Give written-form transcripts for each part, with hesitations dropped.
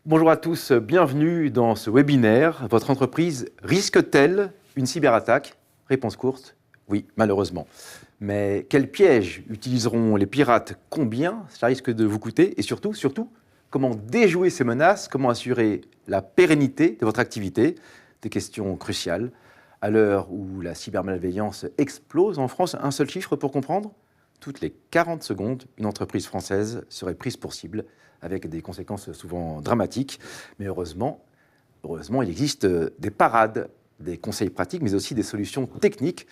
Bonjour à tous, bienvenue dans ce webinaire. Votre entreprise risque-t-elle une cyberattaque? Réponse courte, oui, malheureusement. Mais quel piège utiliseront les pirates? Combien ça risque de vous coûter? Et surtout, comment déjouer ces menaces? Comment assurer la pérennité de votre activité? Des questions cruciales. À l'heure où la cybermalveillance explose en France, un seul chiffre pour comprendre: toutes les 40 secondes, une entreprise française serait prise pour cible, avec des conséquences souvent dramatiques. Mais heureusement, il existe des parades, des conseils pratiques, mais aussi des solutions techniques.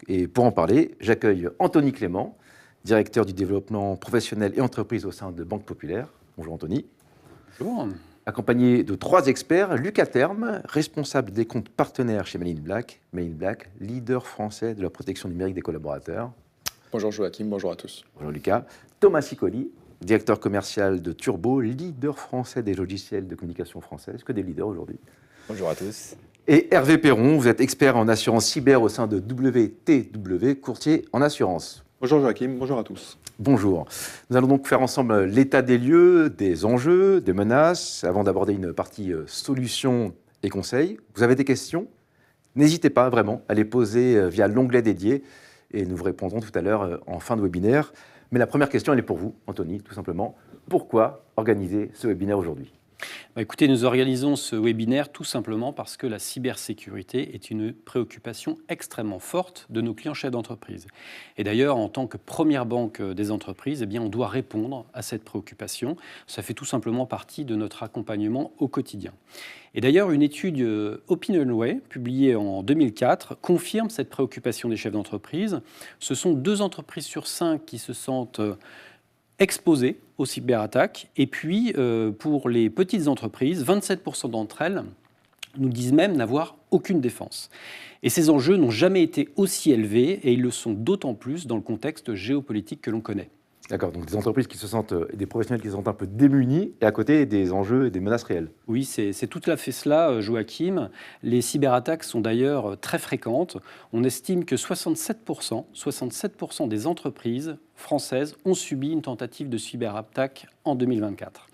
Et pour en parler, j'accueille Anthony Clément, directeur du développement professionnel et entreprise au sein de Banque Populaire. Bonjour Anthony. Bonjour. Accompagné de 3 experts, Lucas Terme, responsable des comptes partenaires chez Made in Black, leader français de la protection numérique des collaborateurs. Bonjour Joachim, bonjour à tous. Bonjour Lucas. Thomas Sicoli, directeur commercial de Turbo, leader français des logiciels de communication française. Que des leaders aujourd'hui. Bonjour à tous. Et Hervé Perron, vous êtes expert en assurance cyber au sein de WTW, courtier en assurance. Bonjour Joachim, bonjour à tous. Bonjour. Nous allons donc faire ensemble l'état des lieux, des enjeux, des menaces, avant d'aborder une partie solutions et conseils. Vous avez des questions? N'hésitez pas vraiment à les poser via l'onglet dédié et nous vous répondrons tout à l'heure en fin de webinaire. Mais la première question, elle est pour vous, Anthony, tout simplement. Pourquoi organiser ce webinaire aujourd'hui? Écoutez, nous organisons ce webinaire tout simplement parce que la cybersécurité est une préoccupation extrêmement forte de nos clients chefs d'entreprise. Et d'ailleurs, en tant que première banque des entreprises, on doit répondre à cette préoccupation. Ça fait tout simplement partie de notre accompagnement au quotidien. Et d'ailleurs, une étude Opinionway, publiée en 2004, confirme cette préoccupation des chefs d'entreprise. Ce sont 2 entreprises sur 5 qui se sentent exposées aux cyberattaques. Et puis, pour les petites entreprises, 27% d'entre elles nous disent même n'avoir aucune défense. Et ces enjeux n'ont jamais été aussi élevés, et ils le sont d'autant plus dans le contexte géopolitique que l'on connaît. D'accord, donc des entreprises qui se sentent, des professionnels qui se sentent un peu démunis, et à côté des enjeux et des menaces réelles. Oui, c'est tout à fait cela, Joachim. Les cyberattaques sont d'ailleurs très fréquentes. On estime que 67% des entreprises françaises ont subi une tentative de cyberattaque en 2024.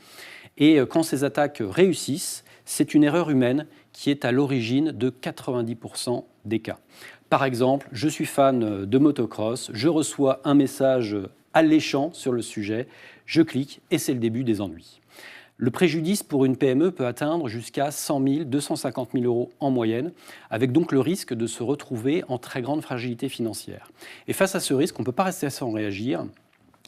Et quand ces attaques réussissent, c'est une erreur humaine qui est à l'origine de 90% des cas. Par exemple, je suis fan de motocross, je reçois un message alléchant sur le sujet, je clique et c'est le début des ennuis. Le préjudice pour une PME peut atteindre jusqu'à 100 000, 250 000 euros en moyenne, avec donc le risque de se retrouver en très grande fragilité financière. Et face à ce risque, on ne peut pas rester sans réagir.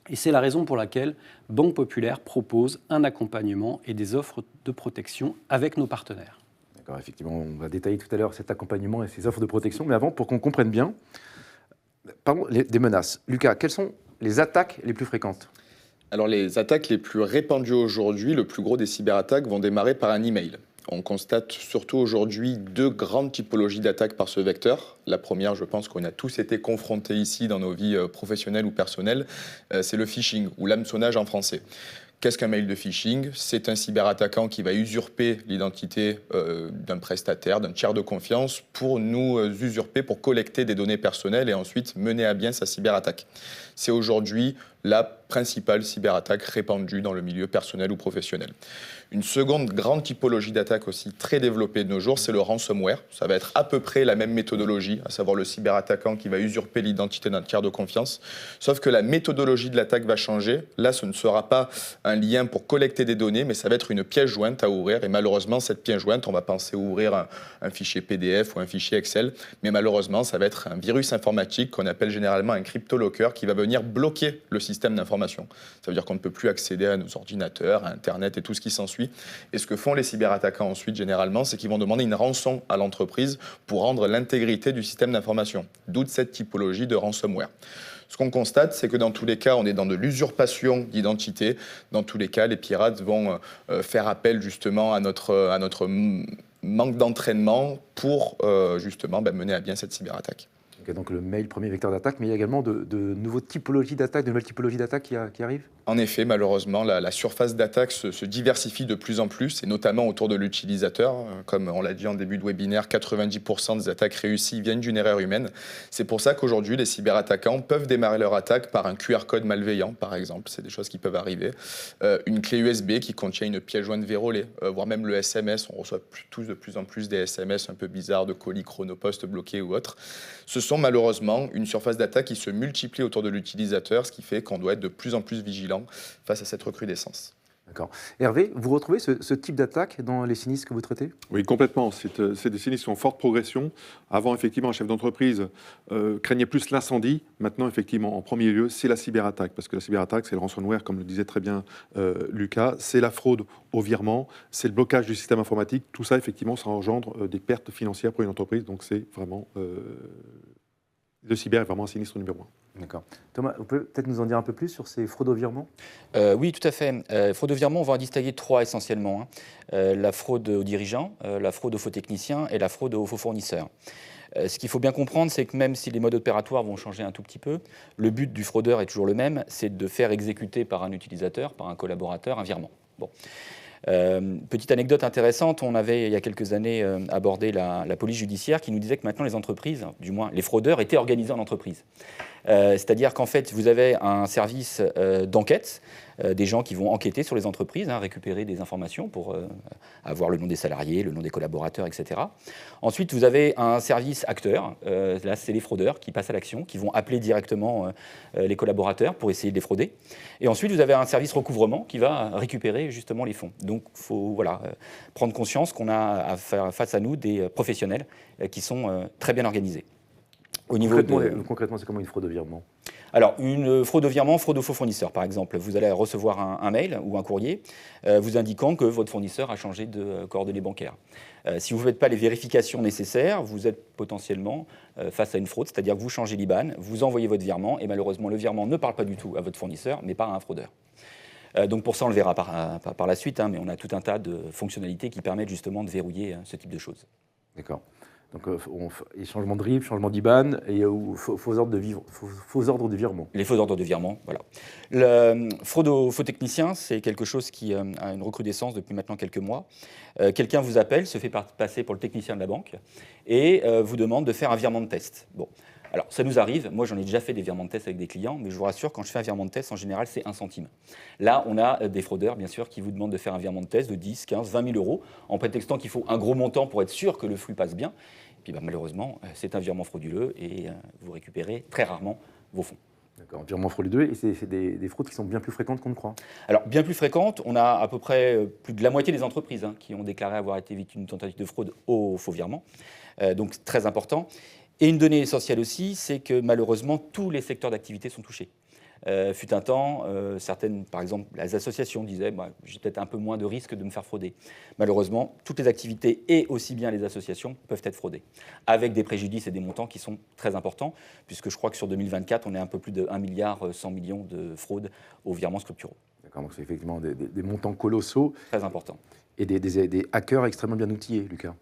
Et c'est la raison pour laquelle Banque Populaire propose un accompagnement et des offres de protection avec nos partenaires. D'accord, effectivement, on va détailler tout à l'heure cet accompagnement et ces offres de protection. Mais avant, pour qu'on comprenne bien, parlons des menaces. Lucas, quelles sont les attaques les plus fréquentes? Alors les attaques les plus répandues aujourd'hui, le plus gros des cyberattaques vont démarrer par un email. On constate surtout aujourd'hui 2 grandes typologies d'attaques par ce vecteur. La première, je pense qu'on a tous été confrontés ici dans nos vies professionnelles ou personnelles, c'est le phishing ou l'hameçonnage en français. Qu'est-ce qu'un mail de phishing? C'est un cyberattaquant qui va usurper l'identité d'un prestataire, d'un tiers de confiance pour nous usurper, pour collecter des données personnelles et ensuite mener à bien sa cyberattaque. C'est aujourd'hui la principale cyberattaque répandue dans le milieu personnel ou professionnel. Une seconde grande typologie d'attaque aussi très développée de nos jours, c'est le ransomware. Ça va être à peu près la même méthodologie, à savoir le cyberattaquant qui va usurper l'identité d'un tiers de confiance. Sauf que la méthodologie de l'attaque va changer. Là, ce ne sera pas un lien pour collecter des données, mais ça va être une pièce jointe à ouvrir. Et malheureusement, cette pièce jointe, on va penser ouvrir un fichier PDF ou un fichier Excel. Mais malheureusement, ça va être un virus informatique qu'on appelle généralement un cryptolocker qui va venir bloquer le système d'information. Ça veut dire qu'on ne peut plus accéder à nos ordinateurs, à Internet et tout ce qui s'ensuit. Et ce que font les cyberattaquants ensuite, généralement, c'est qu'ils vont demander une rançon à l'entreprise pour rendre l'intégrité du système d'information. D'où cette typologie de ransomware. Ce qu'on constate, c'est que dans tous les cas, on est dans de l'usurpation d'identité. Dans tous les cas, les pirates vont faire appel justement à notre manque d'entraînement pour justement mener à bien cette cyberattaque. Okay, donc le mail, premier vecteur d'attaque, mais il y a également de nouvelles typologies d'attaque, de nouvelles typologies d'attaque qui arrivent? En effet, malheureusement, la surface d'attaque se diversifie de plus en plus, et notamment autour de l'utilisateur. Comme on l'a dit en début de webinaire, 90% des attaques réussies viennent d'une erreur humaine. C'est pour ça qu'aujourd'hui, les cyberattaquants peuvent démarrer leur attaque par un QR code malveillant, par exemple. C'est des choses qui peuvent arriver. Une clé USB qui contient une pièce jointe vérolée, voire même le SMS. On reçoit tous de plus en plus des SMS un peu bizarres de colis chronopost bloqués ou autres. Ce sont malheureusement une surface d'attaque qui se multiplie autour de l'utilisateur, ce qui fait qu'on doit être de plus en plus vigilant face à cette recrudescence. D'accord. Hervé, vous retrouvez ce type d'attaque dans les sinistres que vous traitez? Oui, complètement. C'est des sinistres qui sont en forte progression. Avant, effectivement, un chef d'entreprise craignait plus l'incendie. Maintenant, effectivement, en premier lieu, c'est la cyberattaque. Parce que la cyberattaque, c'est le ransomware, comme le disait très bien Lucas. C'est la fraude au virement. C'est le blocage du système informatique. Tout ça, effectivement, ça engendre des pertes financières pour une entreprise. Donc, c'est vraiment... le cyber est vraiment un sinistre numéro 1. D'accord. Thomas, vous pouvez peut-être nous en dire un peu plus sur ces fraudes au virement? Oui, tout à fait. Fraude au virement, on va en distinguer 3 essentiellement. La fraude aux dirigeants, la fraude aux faux techniciens et la fraude aux faux fournisseurs. Ce qu'il faut bien comprendre, c'est que même si les modes opératoires vont changer un tout petit peu, le but du fraudeur est toujours le même, c'est de faire exécuter par un utilisateur, par un collaborateur, un virement. Bon. Petite anecdote intéressante, on avait il y a quelques années abordé la police judiciaire qui nous disait que maintenant les entreprises, du moins les fraudeurs, étaient organisés en entreprise. C'est-à-dire qu'en fait, vous avez un service d'enquête, des gens qui vont enquêter sur les entreprises, récupérer des informations pour avoir le nom des salariés, le nom des collaborateurs, etc. Ensuite, vous avez un service acteur, là c'est les fraudeurs qui passent à l'action, qui vont appeler directement les collaborateurs pour essayer de les frauder. Et ensuite, vous avez un service recouvrement qui va récupérer justement les fonds. Donc, il faut prendre conscience qu'on a à faire face à nous des professionnels qui sont très bien organisés. Au niveau Concrètement, c'est comment une fraude au virement? Alors, une fraude au virement, fraude aux faux fournisseurs, par exemple. Vous allez recevoir un mail ou un courrier vous indiquant que votre fournisseur a changé de coordonnées bancaires. Si vous ne faites pas les vérifications nécessaires, vous êtes potentiellement face à une fraude, c'est-à-dire que vous changez l'IBAN, vous envoyez votre virement, et malheureusement, le virement ne parle pas du tout à votre fournisseur, mais par un fraudeur. Donc pour ça, on le verra par la suite, mais on a tout un tas de fonctionnalités qui permettent justement de verrouiller ce type de choses. D'accord. Donc, changement de RIB, changement d'IBAN et faux ordres de virement. Les faux ordres de virement, voilà. La fraude aux faux techniciens, c'est quelque chose qui a une recrudescence depuis maintenant quelques mois. Quelqu'un vous appelle, se fait passer pour le technicien de la banque et vous demande de faire un virement de test. Bon. Alors, ça nous arrive, moi j'en ai déjà fait des virements de test avec des clients, mais je vous rassure, quand je fais un virement de test, en général, c'est 1 centime. Là, on a des fraudeurs, bien sûr, qui vous demandent de faire un virement de test de 10, 15, 20 000 euros, en prétextant qu'il faut un gros montant pour être sûr que le flux passe bien. Et puis malheureusement, c'est un virement frauduleux et vous récupérez très rarement vos fonds. D'accord, virement frauduleux, et c'est des fraudes qui sont bien plus fréquentes qu'on ne croit. Alors, bien plus fréquentes, on a à peu près plus de la moitié des entreprises qui ont déclaré avoir été victimes d'une tentative de fraude au faux virement, donc très important. Et une donnée essentielle aussi, c'est que malheureusement, tous les secteurs d'activité sont touchés. Fut un temps, certaines, par exemple, les associations disaient j'ai peut-être un peu moins de risque de me faire frauder. Malheureusement, toutes les activités et aussi bien les associations peuvent être fraudées, avec des préjudices et des montants qui sont très importants, puisque je crois que sur 2024, on est un peu plus de 1,1 milliard de fraudes aux virements scripturaux. D'accord, donc c'est effectivement des montants colossaux. Très importants. Et des hackers extrêmement bien outillés, Lucas.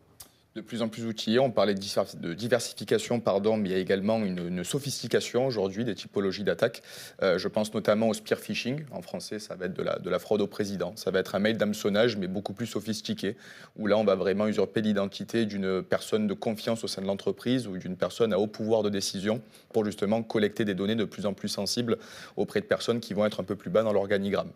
De plus en plus outillés, on parlait de diversification, mais il y a également une sophistication aujourd'hui des typologies d'attaques. Je pense notamment au spear phishing. En français, ça va être de la fraude au président. Ça va être un mail d'hameçonnage, mais beaucoup plus sophistiqué, où là, on va vraiment usurper l'identité d'une personne de confiance au sein de l'entreprise ou d'une personne à haut pouvoir de décision pour justement collecter des données de plus en plus sensibles auprès de personnes qui vont être un peu plus bas dans l'organigramme.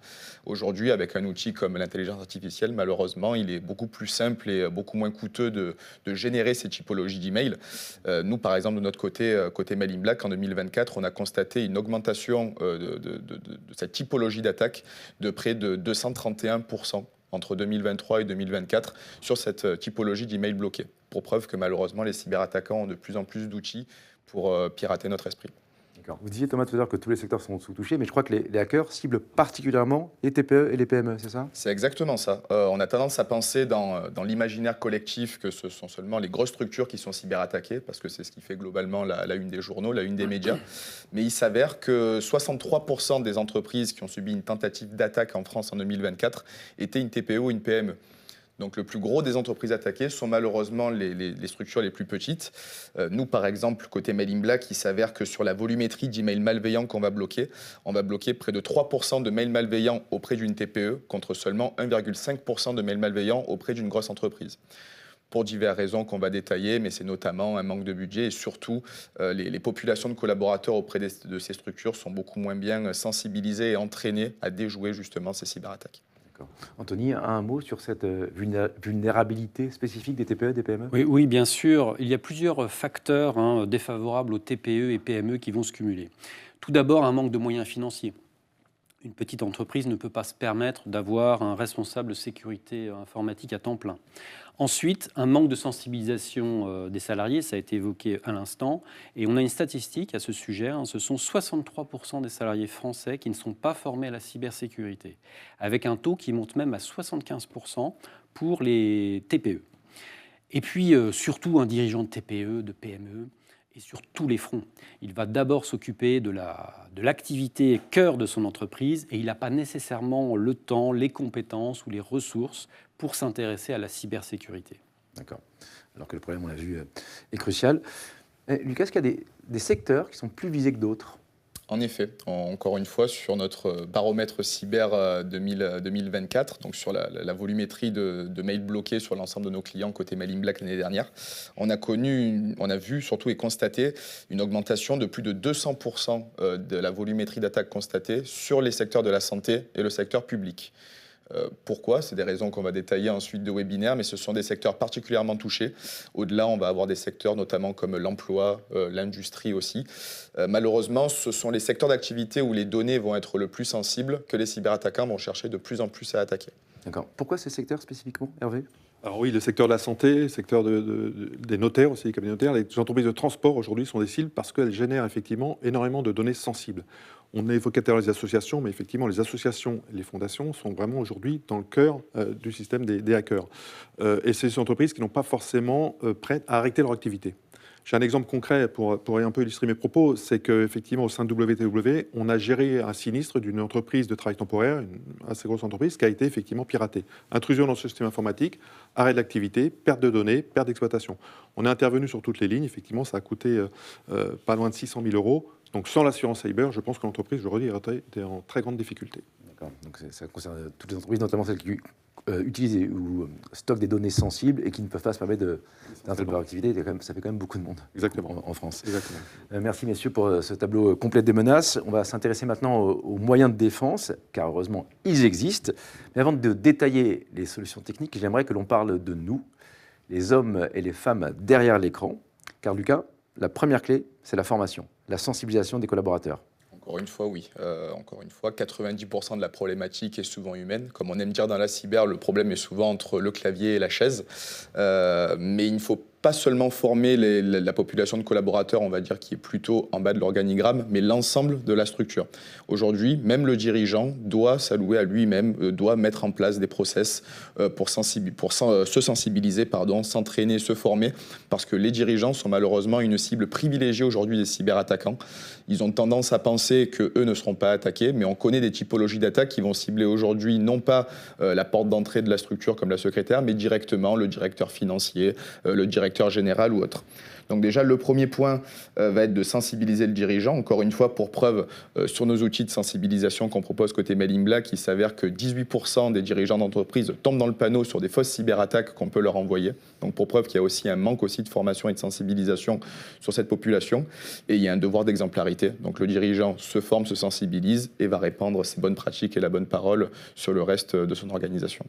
Aujourd'hui, avec un outil comme l'intelligence artificielle, malheureusement, il est beaucoup plus simple et beaucoup moins coûteux de générer ces typologies d'emails. Nous, par exemple, de notre côté Mail in Black, en 2024, on a constaté une augmentation de cette typologie d'attaque de près de 231% entre 2023 et 2024 sur cette typologie d'emails bloqués. Pour preuve que malheureusement, les cyberattaquants ont de plus en plus d'outils pour pirater notre esprit. Vous disiez, Thomas, tout à l'heure que tous les secteurs sont sous-touchés, mais je crois que les hackers ciblent particulièrement les TPE et les PME, c'est ça? C'est exactement ça. On a tendance à penser dans l'imaginaire collectif que ce sont seulement les grosses structures qui sont cyberattaquées, parce que c'est ce qui fait globalement la une des journaux, la une des médias. Mais il s'avère que 63% des entreprises qui ont subi une tentative d'attaque en France en 2024 étaient une TPE ou une PME. Donc le plus gros des entreprises attaquées sont malheureusement les structures les plus petites. Nous, par exemple, côté Mail in Black, il s'avère que sur la volumétrie d'emails malveillants qu'on va bloquer, on va bloquer près de 3% de mails malveillants auprès d'une TPE contre seulement 1,5% de mails malveillants auprès d'une grosse entreprise. Pour diverses raisons qu'on va détailler, mais c'est notamment un manque de budget et surtout les populations de collaborateurs auprès de ces structures sont beaucoup moins bien sensibilisées et entraînées à déjouer justement ces cyberattaques. Anthony, un mot sur cette vulnérabilité spécifique des TPE et des PME ? Oui, bien sûr. Il y a plusieurs facteurs défavorables aux TPE et PME qui vont se cumuler. Tout d'abord, un manque de moyens financiers. Une petite entreprise ne peut pas se permettre d'avoir un responsable de sécurité informatique à temps plein. Ensuite, un manque de sensibilisation des salariés, ça a été évoqué à l'instant, et on a une statistique à ce sujet, ce sont 63% des salariés français qui ne sont pas formés à la cybersécurité, avec un taux qui monte même à 75% pour les TPE. Et puis, surtout, un dirigeant de TPE, de PME, et sur tous les fronts. Il va d'abord s'occuper de l'activité cœur de son entreprise et il n'a pas nécessairement le temps, les compétences ou les ressources pour s'intéresser à la cybersécurité. D'accord. Alors que le problème, on l'a vu, est crucial. Lucas, est-ce qu'il y a des secteurs qui sont plus visés que d'autres ? En effet, encore une fois, sur notre baromètre cyber 2024, donc sur la volumétrie de mails bloqués sur l'ensemble de nos clients côté Mail in Black l'année dernière, on a vu surtout et constaté une augmentation de plus de 200% de la volumétrie d'attaques constatées sur les secteurs de la santé et le secteur public. Pourquoi ? C'est des raisons qu'on va détailler ensuite de webinaire, mais ce sont des secteurs particulièrement touchés. Au-delà, on va avoir des secteurs notamment comme l'emploi, l'industrie aussi. Malheureusement, ce sont les secteurs d'activité où les données vont être le plus sensibles que les cyberattaquants vont chercher de plus en plus à attaquer. D'accord. Pourquoi ces secteurs spécifiquement, Hervé ? Alors oui, le secteur de la santé, le secteur des notaires aussi, les cabinets notaires, les entreprises de transport aujourd'hui sont des cibles parce qu'elles génèrent effectivement énormément de données sensibles. On a évoqué tout à l'heure les associations, mais effectivement les associations et les fondations sont vraiment aujourd'hui dans le cœur du système des hackers. Et c'est ces entreprises qui n'ont pas forcément prêtes à arrêter leur activité. J'ai un exemple concret pour un peu illustrer mes propos, c'est qu'effectivement au sein de WTW, on a géré un sinistre d'une entreprise de travail temporaire, une assez grosse entreprise, qui a été effectivement piratée. Intrusion dans ce système informatique, arrêt de l'activité, perte de données, perte d'exploitation. On est intervenu sur toutes les lignes, effectivement ça a coûté pas loin de 600 000 €. Donc sans l'assurance cyber, je pense que l'entreprise, je le redis, était en très grande difficulté. D'accord. Donc ça concerne toutes les entreprises, notamment celles qui utilisent ou stockent des données sensibles et qui ne peuvent pas se permettre d'interrompre leur activité. Ça fait quand même beaucoup de monde. Exactement. En France. Exactement. Merci messieurs pour ce tableau complet des menaces. On va s'intéresser maintenant aux moyens de défense, car heureusement ils existent. Mais avant de détailler les solutions techniques, j'aimerais que l'on parle de nous, les hommes et les femmes derrière l'écran. Car Lucas, la première clé, c'est la formation, la sensibilisation des collaborateurs. Encore une fois, oui. Encore une fois, 90% de la problématique est souvent humaine. Comme on aime dire dans la cyber, le problème est souvent entre le clavier et la chaise. Mais il ne faut pas seulement former la population de collaborateurs, on va dire, qui est plutôt en bas de l'organigramme, mais l'ensemble de la structure. Aujourd'hui, même le dirigeant doit s'allouer à lui-même, doit mettre en place des process pour se sensibiliser, s'entraîner, se former, parce que les dirigeants sont malheureusement une cible privilégiée aujourd'hui des cyberattaquants. Ils ont tendance à penser qu'eux ne seront pas attaqués, mais on connaît des typologies d'attaques qui vont cibler aujourd'hui non pas la porte d'entrée de la structure comme la secrétaire, mais directement le directeur financier, le directeur général ou autre. Donc déjà, le premier point va être de sensibiliser le dirigeant. Encore une fois, pour preuve, sur nos outils de sensibilisation qu'on propose côté Mail in Black, il s'avère que 18% des dirigeants d'entreprise tombent dans le panneau sur des fausses cyberattaques qu'on peut leur envoyer. Donc pour preuve qu'il y a aussi un manque aussi de formation et de sensibilisation sur cette population. Et il y a un devoir d'exemplarité. Donc le dirigeant se forme, se sensibilise et va répandre ses bonnes pratiques et la bonne parole sur le reste de son organisation.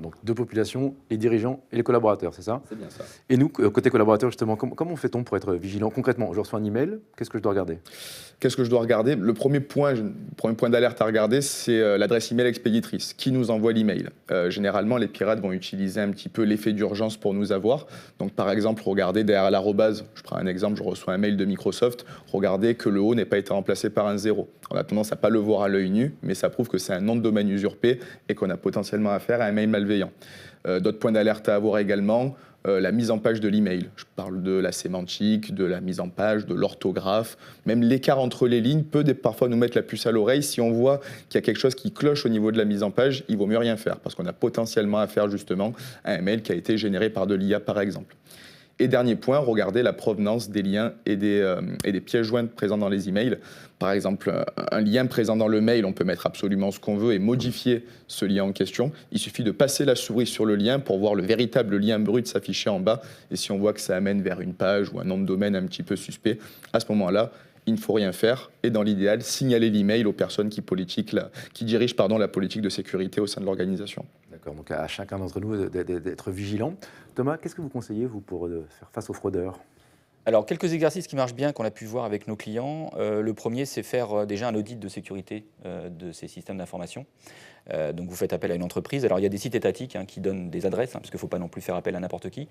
Donc deux populations, les dirigeants et les collaborateurs, c'est ça ? C'est bien ça. Et nous, côté collaborateurs, justement, comment fait-on pour être vigilant concrètement ? Je reçois un email, qu'est-ce que je dois regarder ? Qu'est-ce que je dois regarder ? Le premier point d'alerte à regarder, c'est l'adresse email expéditrice. Qui nous envoie l'email ? Généralement, les pirates vont utiliser un petit peu l'effet d'urgence pour nous avoir. Donc, par exemple, regardez derrière l'arrobase. Je prends un exemple, je reçois un mail de Microsoft. Regardez que le O n'ait pas été remplacé par un 0. On a tendance à ne pas le voir à l'œil nu, mais ça prouve que c'est un nom de domaine usurpé et qu'on a potentiellement affaire à un mail malveillant. D'autres points d'alerte à avoir également, la mise en page de l'email. Je parle de la sémantique, de la mise en page, de l'orthographe. Même l'écart entre les lignes peut parfois nous mettre la puce à l'oreille. Si on voit qu'il y a quelque chose qui cloche au niveau de la mise en page, il vaut mieux rien faire parce qu'on a potentiellement affaire justement à un mail qui a été généré par de l'IA par exemple. Et dernier point, regardez la provenance des liens et des pièces jointes présentes dans les emails. Par exemple, un lien présent dans le mail, on peut mettre absolument ce qu'on veut et modifier ce lien en question. Il suffit de passer la souris sur le lien pour voir le véritable lien brut s'afficher en bas. Et si on voit que ça amène vers une page ou un nom de domaine un petit peu suspect, à ce moment-là, il ne faut rien faire. Et dans l'idéal, signaler l'email aux personnes qui dirigent la politique de sécurité au sein de l'organisation. D'accord, donc à chacun d'entre nous d'être vigilant. Thomas, qu'est-ce que vous conseillez, vous, pour faire face aux fraudeurs ? Alors, quelques exercices qui marchent bien, qu'on a pu voir avec nos clients. Le premier, c'est faire déjà un audit de sécurité de ces systèmes d'information. Donc, vous faites appel à une entreprise. Alors, il y a des sites étatiques qui donnent des adresses, parce qu'il ne faut pas non plus faire appel à n'importe qui.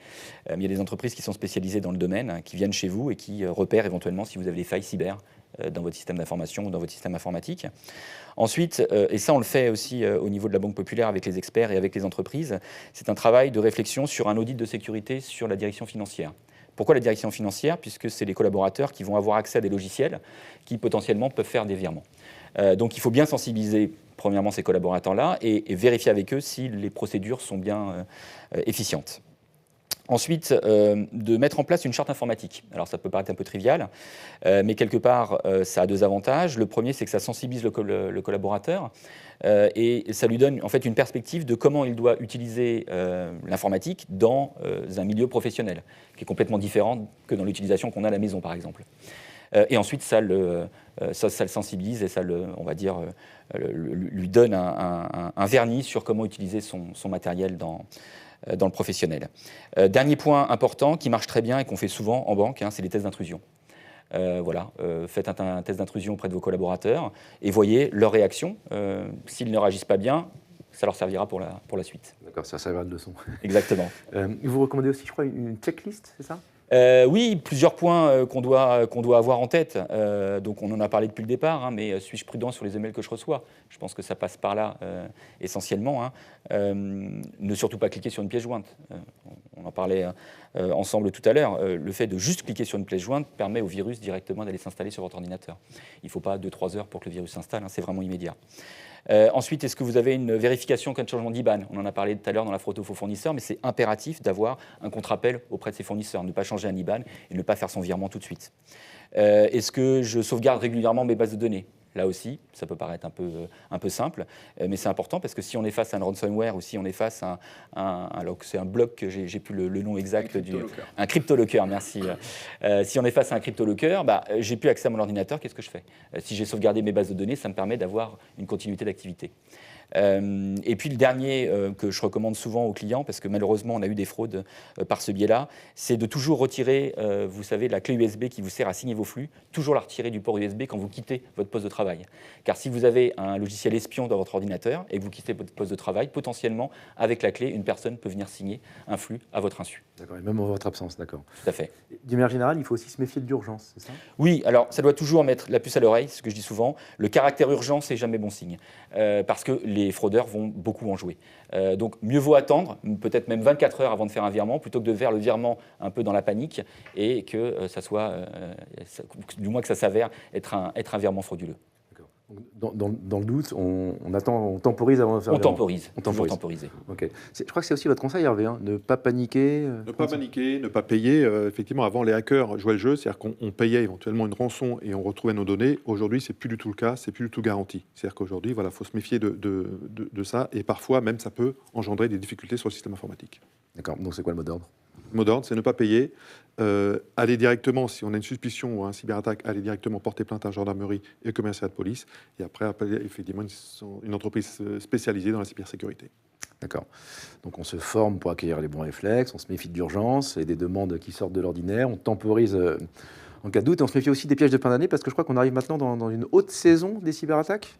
Mais il y a des entreprises qui sont spécialisées dans le domaine, qui viennent chez vous et qui repèrent éventuellement si vous avez des failles cyber dans votre système d'information ou dans votre système informatique. Ensuite, et ça on le fait aussi au niveau de la Banque Populaire avec les experts et avec les entreprises, c'est un travail de réflexion sur un audit de sécurité sur la direction financière. Pourquoi la direction financière ? Puisque c'est les collaborateurs qui vont avoir accès à des logiciels qui potentiellement peuvent faire des virements. Donc il faut bien sensibiliser premièrement ces collaborateurs-là et vérifier avec eux si les procédures sont bien efficientes. Ensuite, de mettre en place une charte informatique. Alors ça peut paraître un peu trivial, mais quelque part, ça a deux avantages. Le premier, c'est que ça sensibilise le collaborateur et ça lui donne en fait une perspective de comment il doit utiliser l'informatique dans un milieu professionnel, qui est complètement différent que dans l'utilisation qu'on a à la maison, par exemple. Et ensuite, ça le sensibilise et ça lui donne un vernis sur comment utiliser son matériel dans le professionnel. Dernier point important qui marche très bien et qu'on fait souvent en banque, c'est les tests d'intrusion. Faites un test d'intrusion auprès de vos collaborateurs et voyez leur réaction. S'ils ne réagissent pas bien, ça leur servira pour la suite. D'accord, ça servira de leçon. Exactement. Vous recommandez aussi, je crois, une checklist, c'est ça ? Oui, plusieurs points qu'on doit avoir en tête. Donc on en a parlé depuis le départ, mais suis-je prudent sur les emails que je reçois ? Je pense que ça passe par là essentiellement. Ne surtout pas cliquer sur une pièce jointe. On en parlait ensemble tout à l'heure. Le fait de juste cliquer sur une pièce jointe permet au virus directement d'aller s'installer sur votre ordinateur. Il ne faut pas 2-3 heures pour que le virus s'installe, c'est vraiment immédiat. Ensuite, est-ce que vous avez une vérification en cas de changement d'IBAN ? On en a parlé tout à l'heure dans la fraude aux faux fournisseurs, mais c'est impératif d'avoir un contre-appel auprès de ses fournisseurs, ne pas changer un IBAN et ne pas faire son virement tout de suite. Est-ce que je sauvegarde régulièrement mes bases de données ? Là aussi, ça peut paraître un peu simple, mais c'est important parce que si on est face à un ransomware ou si on est face à alors que c'est un bloc, j'ai plus le nom exact un cryptolocker, merci. Si on est face à un cryptolocker, j'ai plus accès à mon ordinateur, qu'est-ce que je fais ? Si j'ai sauvegardé mes bases de données, ça me permet d'avoir une continuité d'activité. Et puis le dernier que je recommande souvent aux clients, parce que malheureusement on a eu des fraudes par ce biais-là, c'est de toujours retirer, vous savez, la clé USB qui vous sert à signer vos flux, toujours la retirer du port USB quand vous quittez votre poste de travail. Car si vous avez un logiciel espion dans votre ordinateur et que vous quittez votre poste de travail, potentiellement, avec la clé, une personne peut venir signer un flux à votre insu. D'accord, et même en votre absence, d'accord. Tout à fait. D'une manière générale, il faut aussi se méfier de l'urgence, c'est ça ? Oui, alors ça doit toujours mettre la puce à l'oreille, c'est ce que je dis souvent. Le caractère urgent, c'est jamais bon signe, parce que les fraudeurs vont beaucoup en jouer. Donc mieux vaut attendre, peut-être même 24 heures avant de faire un virement, plutôt que de faire le virement un peu dans la panique et que ça soit, du moins que ça s'avère être un virement frauduleux. Dans le doute, on attend, on temporise avant de faire. On temporise. Toujours temporiser. Ok. Je crois que c'est aussi votre conseil, Hervé, ne pas paniquer. Ne pas paniquer, ne pas payer. Effectivement, avant, les hackers jouaient le jeu, c'est-à-dire qu'on payait éventuellement une rançon et on retrouvait nos données. Aujourd'hui, c'est plus du tout le cas, c'est plus du tout garanti. C'est-à-dire qu'aujourd'hui, il faut se méfier de ça et parfois même ça peut engendrer des difficultés sur le système informatique. D'accord. Donc c'est quoi le mot d'ordre ? Le mot d'ordre, c'est ne pas payer. Aller directement, si on a une suspicion ou un cyberattaque, aller directement porter plainte à la gendarmerie et au commissariat de police. Et après, appeler effectivement une entreprise spécialisée dans la cybersécurité. D'accord. Donc on se forme pour acquérir les bons réflexes, on se méfie d'urgence et des demandes qui sortent de l'ordinaire, on temporise en cas de doute et on se méfie aussi des pièges de fin d'année parce que je crois qu'on arrive maintenant dans une haute saison des cyberattaques.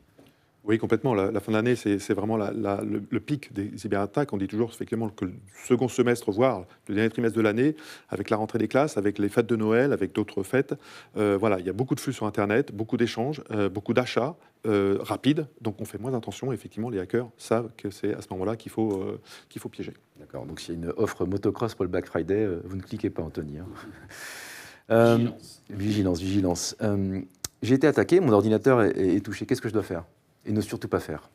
Oui, complètement. La fin d'année, c'est vraiment le pic des cyberattaques. On dit toujours effectivement que le second semestre, voire le dernier trimestre de l'année, avec la rentrée des classes, avec les fêtes de Noël, avec d'autres fêtes, il y a beaucoup de flux sur Internet, beaucoup d'échanges, beaucoup d'achats. rapide, donc on fait moins attention. Effectivement, les hackers savent que c'est à ce moment-là qu'il faut piéger. D'accord, donc s'il y a une offre motocross pour le Black Friday, vous ne cliquez pas, Anthony. Vigilance. J'ai été attaqué, mon ordinateur est touché. Qu'est-ce que je dois faire? Et ne surtout pas faire.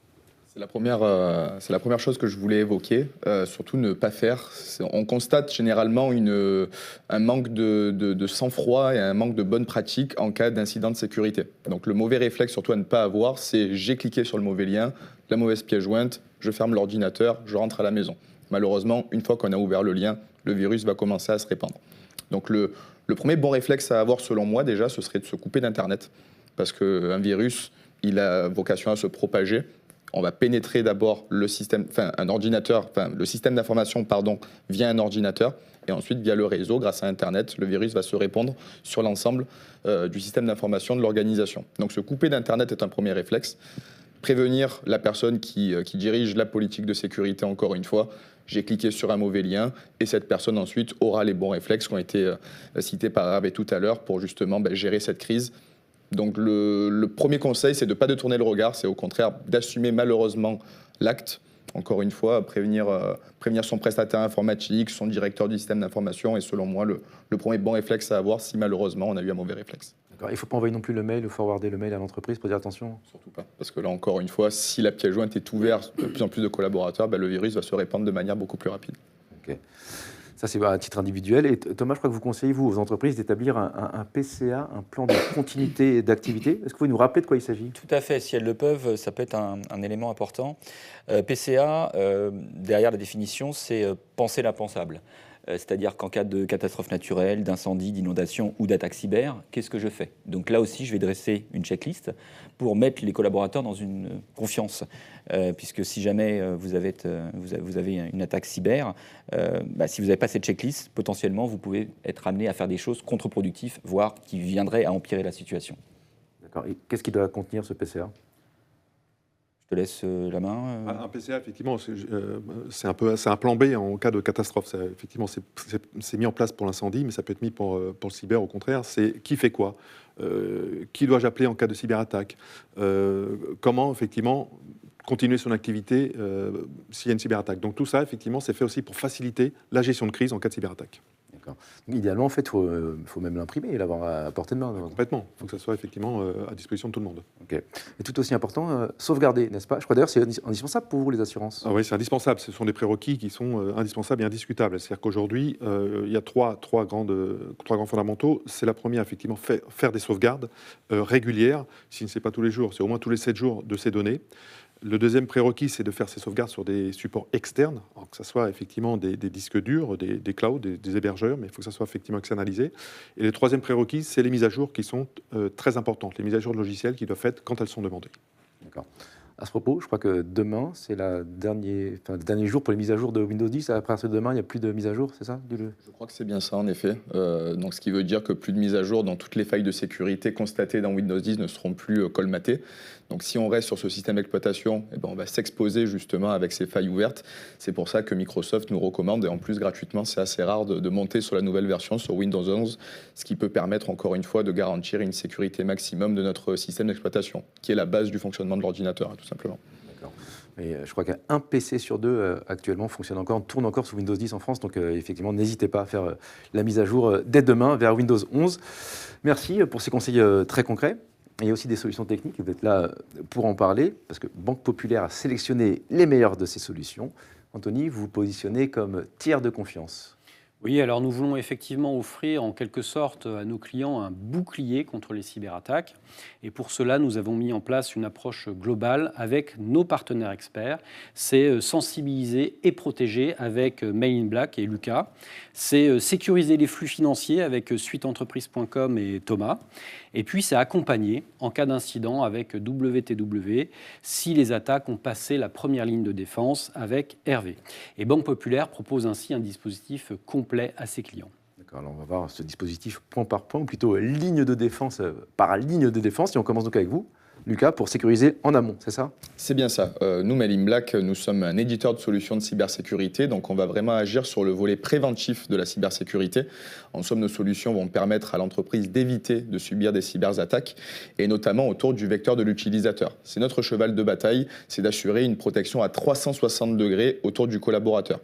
C'est la première chose que je voulais évoquer, surtout ne pas faire. On constate généralement un manque de sang-froid et un manque de bonnes pratiques en cas d'incident de sécurité. Donc le mauvais réflexe surtout à ne pas avoir, c'est j'ai cliqué sur le mauvais lien, la mauvaise pièce jointe, je ferme l'ordinateur, je rentre à la maison. Malheureusement, une fois qu'on a ouvert le lien, le virus va commencer à se répandre. Donc le premier bon réflexe à avoir selon moi déjà, ce serait de se couper d'Internet. Parce qu'un virus, il a vocation à se propager. On va pénétrer d'abord le système d'information via un ordinateur, et ensuite via le réseau, grâce à Internet, le virus va se répandre sur l'ensemble du système d'information de l'organisation. Donc se couper d'Internet est un premier réflexe. Prévenir la personne qui dirige la politique de sécurité, encore une fois, j'ai cliqué sur un mauvais lien, et cette personne ensuite aura les bons réflexes qui ont été cités par Hervé tout à l'heure pour justement gérer cette crise. Donc le premier conseil, c'est de ne pas détourner le regard, c'est au contraire d'assumer malheureusement l'acte. Encore une fois, prévenir son prestataire informatique, son directeur du système d'information, et selon moi, le premier bon réflexe à avoir si malheureusement on a eu un mauvais réflexe. D'accord. Il ne faut pas envoyer non plus le mail ou forwarder le mail à l'entreprise pour dire attention? Surtout pas. Parce que là, encore une fois, si la pièce jointe est ouverte de plus en plus de collaborateurs, le virus va se répandre de manière beaucoup plus rapide. Ok. Ça, c'est à titre individuel. Et Thomas, je crois que vous conseillez, vous, aux entreprises, d'établir un PCA, un plan de continuité d'activité. Est-ce que vous pouvez nous rappeler de quoi il s'agit? Tout à fait, si elles le peuvent, ça peut être un élément important. PCA, derrière la définition, c'est penser l'impensable. C'est-à-dire qu'en cas de catastrophe naturelle, d'incendie, d'inondation ou d'attaque cyber, qu'est-ce que je fais? Donc là aussi, je vais dresser une checklist pour mettre les collaborateurs dans une confiance. Puisque si jamais vous avez une attaque cyber, si vous n'avez pas cette checklist, potentiellement, vous pouvez être amené à faire des choses contre-productives, voire qui viendraient à empirer la situation. D'accord. Et qu'est-ce qu'il doit contenir, ce PCA? Je te laisse la main. Un PCA, effectivement, c'est un plan B en cas de catastrophe. Effectivement, c'est mis en place pour l'incendie, mais ça peut être mis pour le cyber, au contraire. C'est qui fait quoi? Qui dois-je appeler en cas de cyberattaque? Comment, effectivement, continuer son activité s'il y a une cyberattaque? Donc tout ça, effectivement, c'est fait aussi pour faciliter la gestion de crise en cas de cyberattaque. D'accord. Idéalement, en fait, il faut même l'imprimer et l'avoir à portée de main. Complètement. Il faut que ça soit effectivement à disposition de tout le monde. Ok. Et tout aussi important, sauvegarder, n'est-ce pas? Je crois d'ailleurs que c'est indispensable pour vous, les assurances. Ah oui, c'est indispensable. Ce sont des prérequis qui sont indispensables et indiscutables. C'est-à-dire qu'aujourd'hui, il y a trois grands fondamentaux. C'est la première, effectivement, faire des sauvegardes régulières. Si ce n'est pas tous les jours, c'est au moins tous les 7 jours de ces données. Le deuxième prérequis, c'est de faire ces sauvegardes sur des supports externes, alors que ce soit effectivement des disques durs, des clouds, des hébergeurs, mais il faut que ça soit effectivement externalisé. Et le troisième prérequis, c'est les mises à jour qui sont très importantes, les mises à jour de logiciels qui doivent être faites quand elles sont demandées. D'accord. À ce propos, je crois que demain, c'est le dernier jour pour les mises à jour de Windows 10. Après ce demain, il n'y a plus de mises à jour, c'est ça? Je crois que c'est bien ça, en effet. Donc, ce qui veut dire que plus de mises à jour dans toutes les failles de sécurité constatées dans Windows 10 ne seront plus colmatées. Donc, si on reste sur ce système d'exploitation, on va s'exposer justement avec ces failles ouvertes. C'est pour ça que Microsoft nous recommande, et en plus gratuitement, c'est assez rare de monter sur la nouvelle version, sur Windows 11, ce qui peut permettre encore une fois de garantir une sécurité maximum de notre système d'exploitation, qui est la base du fonctionnement de l'ordinateur, tout simplement. D'accord. Et je crois qu'un PC sur deux actuellement tourne encore sous Windows 10 en France. Donc effectivement, n'hésitez pas à faire la mise à jour dès demain vers Windows 11. Merci pour ces conseils très concrets. Il y a aussi des solutions techniques, vous êtes là pour en parler, parce que Banque Populaire a sélectionné les meilleures de ces solutions. Anthony, vous vous positionnez comme tiers de confiance. Oui, alors nous voulons effectivement offrir en quelque sorte à nos clients un bouclier contre les cyberattaques. Et pour cela, nous avons mis en place une approche globale avec nos partenaires experts. C'est sensibiliser et protéger avec Mail in Black et Lucas. C'est sécuriser les flux financiers avec suiteentreprise.com et Thomas. Et puis, c'est accompagner en cas d'incident avec WTW si les attaques ont passé la première ligne de défense avec Hervé. Et Banque Populaire propose ainsi un dispositif complet à ses clients. D'accord, alors on va voir ce dispositif point par point, ou plutôt ligne de défense par ligne de défense. Et on commence donc avec vous. Lucas, pour sécuriser en amont, c'est ça? C'est bien ça. Nous, Men in Black, nous sommes un éditeur de solutions de cybersécurité, donc on va vraiment agir sur le volet préventif de la cybersécurité. En somme, nos solutions vont permettre à l'entreprise d'éviter de subir des cyberattaques, et notamment autour du vecteur de l'utilisateur. C'est notre cheval de bataille, c'est d'assurer une protection à 360 degrés autour du collaborateur.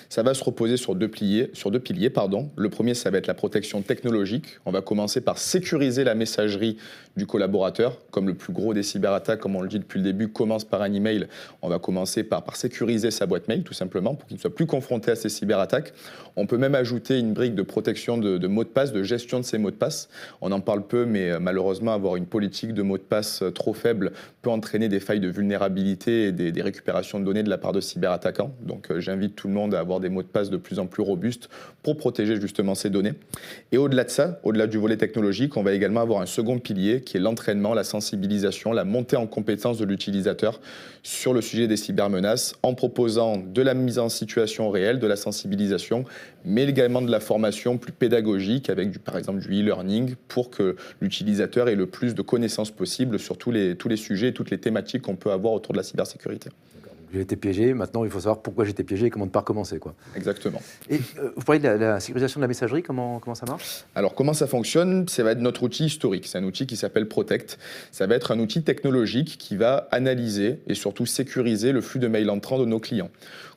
Ça va se reposer sur deux piliers. Le premier, ça va être la protection technologique. On va commencer par sécuriser la messagerie du collaborateur, comme le plus gros des cyberattaques, comme on le dit depuis le début, commence par un email. On va commencer par sécuriser sa boîte mail, tout simplement, pour qu'il ne soit plus confronté à ces cyberattaques. On peut même ajouter une brique de protection de mots de passe, de gestion de ces mots de passe. On en parle peu, mais malheureusement, avoir une politique de mots de passe trop faible peut entraîner des failles de vulnérabilité et des récupérations de données de la part de cyberattaquants. Donc j'invite tout le monde à avoir des mots de passe de plus en plus robustes pour protéger justement ces données. Et au-delà de ça, au-delà du volet technologique, on va également avoir un second pilier qui est l'entraînement, la sensibilisation, la montée en compétence de l'utilisateur sur le sujet des cybermenaces en proposant de la mise en situation réelle, de la sensibilisation, mais également de la formation plus pédagogique avec par exemple du e-learning pour que l'utilisateur ait le plus de connaissances possibles sur tous les sujets et toutes les thématiques qu'on peut avoir autour de la cybersécurité. J'ai été piégé, maintenant il faut savoir pourquoi j'ai été piégé et comment ne pas recommencer, quoi. Exactement. Et vous parlez de la sécurisation de la messagerie, comment ça marche? Alors comment ça fonctionne? Ça va être notre outil historique, c'est un outil qui s'appelle Protect. Ça va être un outil technologique qui va analyser et surtout sécuriser le flux de mails entrants de nos clients.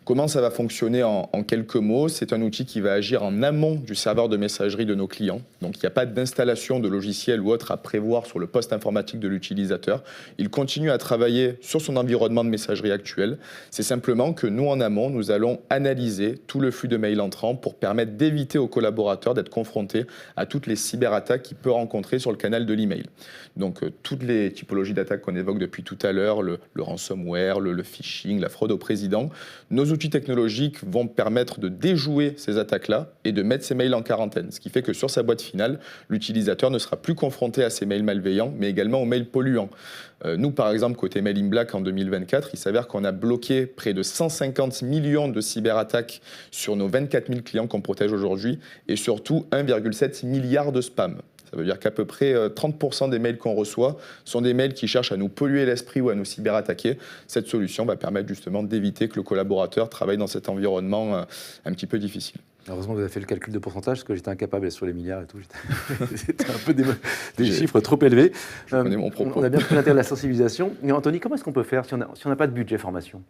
Comment ça va fonctionner en quelques mots? C'est un outil qui va agir en amont du serveur de messagerie de nos clients. Donc il n'y a pas d'installation de logiciel ou autre à prévoir sur le poste informatique de l'utilisateur. Il continue à travailler sur son environnement de messagerie actuel. C'est simplement que nous, en amont, nous allons analyser tout le flux de mails entrants pour permettre d'éviter aux collaborateurs d'être confrontés à toutes les cyberattaques qu'il peut rencontrer sur le canal de l'email. Donc toutes les typologies d'attaques qu'on évoque depuis tout à l'heure, le ransomware, le phishing, la fraude au président, nos outils technologiques vont permettre de déjouer ces attaques-là et de mettre ces mails en quarantaine. Ce qui fait que sur sa boîte finale, l'utilisateur ne sera plus confronté à ces mails malveillants, mais également aux mails polluants. Nous, par exemple, côté Men in Black en 2024, il s'avère qu'on a bloqué près de 150 millions de cyberattaques sur nos 24 000 clients qu'on protège aujourd'hui et surtout 1,7 milliard de spam. Ça veut dire qu'à peu près 30% des mails qu'on reçoit sont des mails qui cherchent à nous polluer l'esprit ou à nous cyberattaquer. Cette solution va permettre justement d'éviter que le collaborateur travaille dans cet environnement un petit peu difficile. Heureusement que vous avez fait le calcul de pourcentage, parce que j'étais incapable sur les milliards et tout. C'était un peu des chiffres trop élevés. Je connais mon propos. On a bien pris l'intérêt de la sensibilisation. Mais Anthony, comment est-ce qu'on peut faire si on n'a pas de budget formation?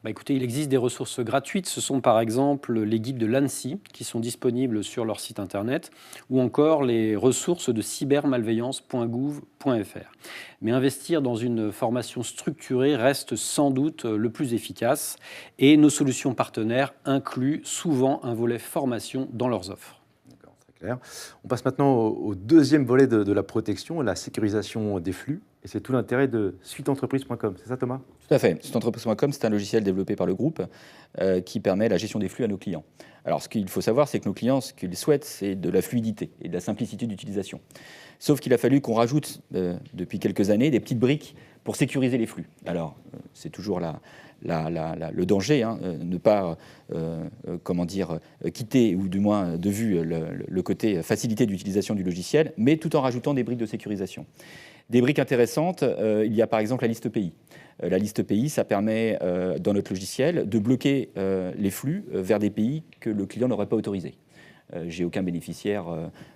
Écoutez, il existe des ressources gratuites. Ce sont par exemple les guides de l'ANSSI qui sont disponibles sur leur site internet ou encore les ressources de cybermalveillance.gouv.fr. Mais investir dans une formation structurée reste sans doute le plus efficace et nos solutions partenaires incluent souvent un volet formation dans leurs offres. D'accord, très clair. On passe maintenant au deuxième volet de la protection, la sécurisation des flux. Et c'est tout l'intérêt de suiteentreprise.com, c'est ça Thomas? Tout à fait. Suiteentreprise.com, c'est un logiciel développé par le groupe qui permet la gestion des flux à nos clients. Alors ce qu'il faut savoir, c'est que nos clients, ce qu'ils souhaitent, c'est de la fluidité et de la simplicité d'utilisation. Sauf qu'il a fallu qu'on rajoute depuis quelques années des petites briques pour sécuriser les flux. Alors c'est toujours le danger, ne pas quitter ou du moins de vue le côté facilité d'utilisation du logiciel, mais tout en rajoutant des briques de sécurisation. Des briques intéressantes, il y a par exemple la liste pays. La liste pays, ça permet dans notre logiciel de bloquer les flux vers des pays que le client n'aurait pas autorisés. J'ai aucun bénéficiaire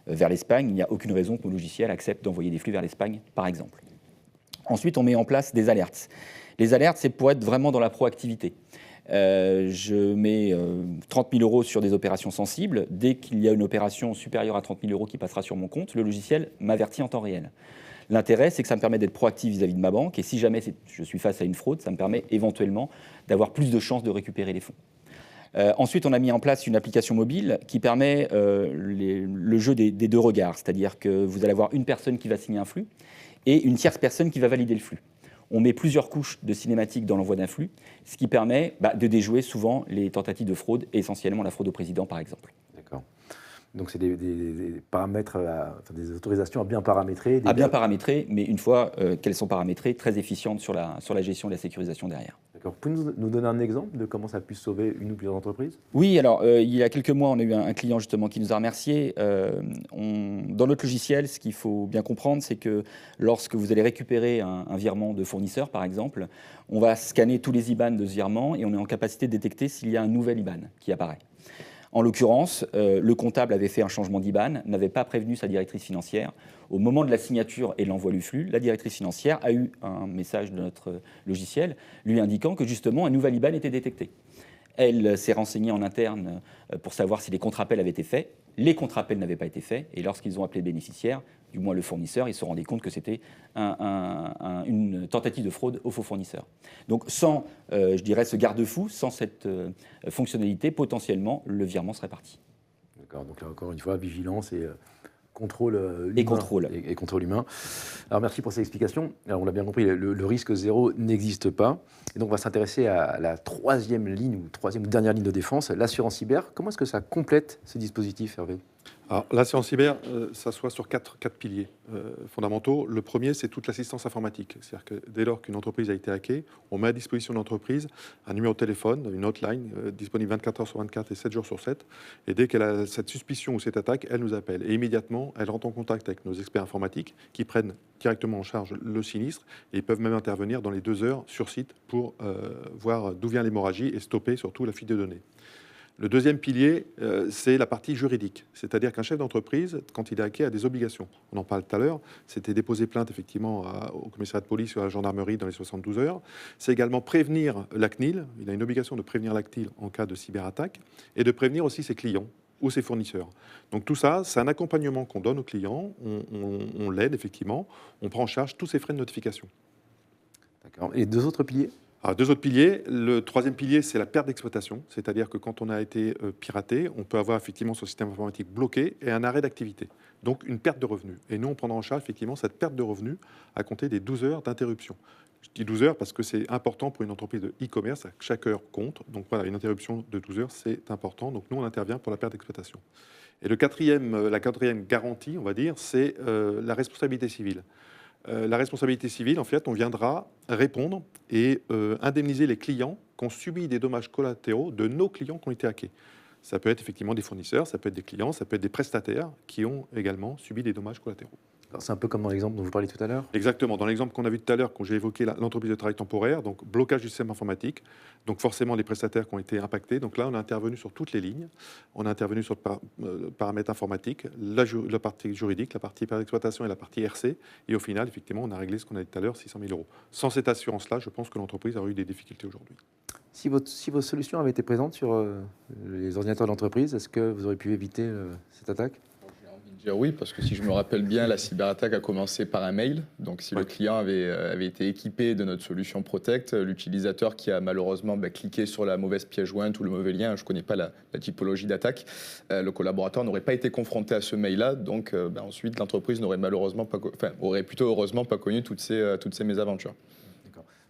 vers l'Espagne, il n'y a aucune raison que mon logiciel accepte d'envoyer des flux vers l'Espagne, par exemple. Ensuite, on met en place des alertes. Les alertes, c'est pour être vraiment dans la proactivité. Je mets 30 000 € sur des opérations sensibles. Dès qu'il y a une opération supérieure à 30 000 € qui passera sur mon compte, le logiciel m'avertit en temps réel. L'intérêt, c'est que ça me permet d'être proactif vis-à-vis de ma banque. Et si jamais je suis face à une fraude, ça me permet éventuellement d'avoir plus de chances de récupérer les fonds. Ensuite, on a mis en place une application mobile qui permet le jeu des deux regards. C'est-à-dire que vous allez avoir une personne qui va signer un flux et une tierce personne qui va valider le flux. On met plusieurs couches de cinématique dans l'envoi d'un flux, ce qui permet de déjouer souvent les tentatives de fraude, et essentiellement la fraude au président, par exemple. D'accord. Donc c'est des paramètres, des autorisations à bien paramétrer. À bien paramétrer, mais une fois qu'elles sont paramétrées, très efficientes sur la gestion de la sécurisation derrière. D'accord. Pouvez-vous nous donner un exemple de comment ça a pu sauver une ou plusieurs entreprises? Oui, alors il y a quelques mois, on a eu un client justement qui nous a remerciés. Dans notre logiciel, ce qu'il faut bien comprendre, c'est que lorsque vous allez récupérer un virement de fournisseur, par exemple, on va scanner tous les IBAN de ce virement et on est en capacité de détecter s'il y a un nouvel IBAN qui apparaît. En l'occurrence, le comptable avait fait un changement d'IBAN, n'avait pas prévenu sa directrice financière. Au moment de la signature et de l'envoi du flux, la directrice financière a eu un message de notre logiciel lui indiquant que justement un nouvel IBAN était détecté. Elle s'est renseignée en interne pour savoir si les contre-appels avaient été faits. Les contre-appels n'avaient pas été faits et lorsqu'ils ont appelé le bénéficiaire, du moins le fournisseur, ils se sont rendus compte que c'était une tentative de fraude au faux fournisseur. Donc sans, je dirais, ce garde-fou, sans cette fonctionnalité, potentiellement, le virement serait parti. D'accord, donc là encore une fois, vigilance et contrôle humain. Et contrôle humain. Alors merci pour ces explications. Alors, on l'a bien compris, le risque zéro n'existe pas. Et donc on va s'intéresser à la troisième ou dernière ligne de défense, l'assurance cyber. Comment est-ce que ça complète ce dispositif, Hervé? Alors, l'assurance cyber s'assoit sur quatre piliers fondamentaux. Le premier, c'est toute l'assistance informatique. C'est-à-dire que dès lors qu'une entreprise a été hackée, on met à disposition de l'entreprise un numéro de téléphone, une hotline, disponible 24 heures sur 24 et 7 jours sur 7. Et dès qu'elle a cette suspicion ou cette attaque, elle nous appelle. Et immédiatement, elle rentre en contact avec nos experts informatiques qui prennent directement en charge le sinistre. Et ils peuvent même intervenir dans les 2 heures sur site pour voir d'où vient l'hémorragie et stopper surtout la fuite de données. Le deuxième pilier, c'est la partie juridique. C'est-à-dire qu'un chef d'entreprise, quand il est hacké, a des obligations. On en parle tout à l'heure. C'était déposer plainte, effectivement, au commissariat de police ou à la gendarmerie dans les 72 heures. C'est également prévenir la CNIL. Il a une obligation de prévenir la CNIL en cas de cyberattaque et de prévenir aussi ses clients ou ses fournisseurs. Donc tout ça, c'est un accompagnement qu'on donne aux clients. On l'aide, effectivement. On prend en charge tous ces frais de notification. D'accord. Et 2 autres piliers? Alors, 2 autres piliers. Le troisième pilier, c'est la perte d'exploitation. C'est-à-dire que quand on a été piraté, on peut avoir effectivement son système informatique bloqué et un arrêt d'activité. Donc une perte de revenus. Et nous, on prendra en charge effectivement cette perte de revenus à compter des 12 heures d'interruption. Je dis 12 heures parce que c'est important pour une entreprise de e-commerce. Chaque heure compte. Donc voilà, une interruption de 12 heures, c'est important. Donc nous, on intervient pour la perte d'exploitation. Et la quatrième garantie, on va dire, c'est la responsabilité civile. La responsabilité civile, en fait, on viendra répondre et indemniser les clients qui ont subi des dommages collatéraux de nos clients qui ont été hackés. Ça peut être effectivement des fournisseurs, ça peut être des clients, ça peut être des prestataires qui ont également subi des dommages collatéraux. C'est un peu comme dans l'exemple dont vous parliez tout à l'heure? Exactement. Dans l'exemple qu'on a vu tout à l'heure, quand j'ai évoqué l'entreprise de travail temporaire, donc blocage du système informatique, donc forcément les prestataires qui ont été impactés. Donc là, on a intervenu sur toutes les lignes. On a intervenu sur le paramètre informatique, la partie juridique, la partie d'exploitation et la partie RC. Et au final, effectivement, on a réglé ce qu'on a dit tout à l'heure, 600 000 euros. Sans cette assurance-là, je pense que l'entreprise aurait eu des difficultés aujourd'hui. Si vos solutions avaient été présentes sur les ordinateurs de l'entreprise, est-ce que vous auriez pu éviter cette attaque? Dire oui, parce que si je me rappelle bien, la cyberattaque a commencé par un mail. Donc, si le client avait été équipé de notre solution Protect, l'utilisateur qui a malheureusement cliqué sur la mauvaise pièce jointe ou le mauvais lien, je ne connais pas la typologie d'attaque, le collaborateur n'aurait pas été confronté à ce mail-là. Donc, ensuite, l'entreprise n'aurait malheureusement pas, aurait plutôt heureusement pas connu toutes ces mésaventures.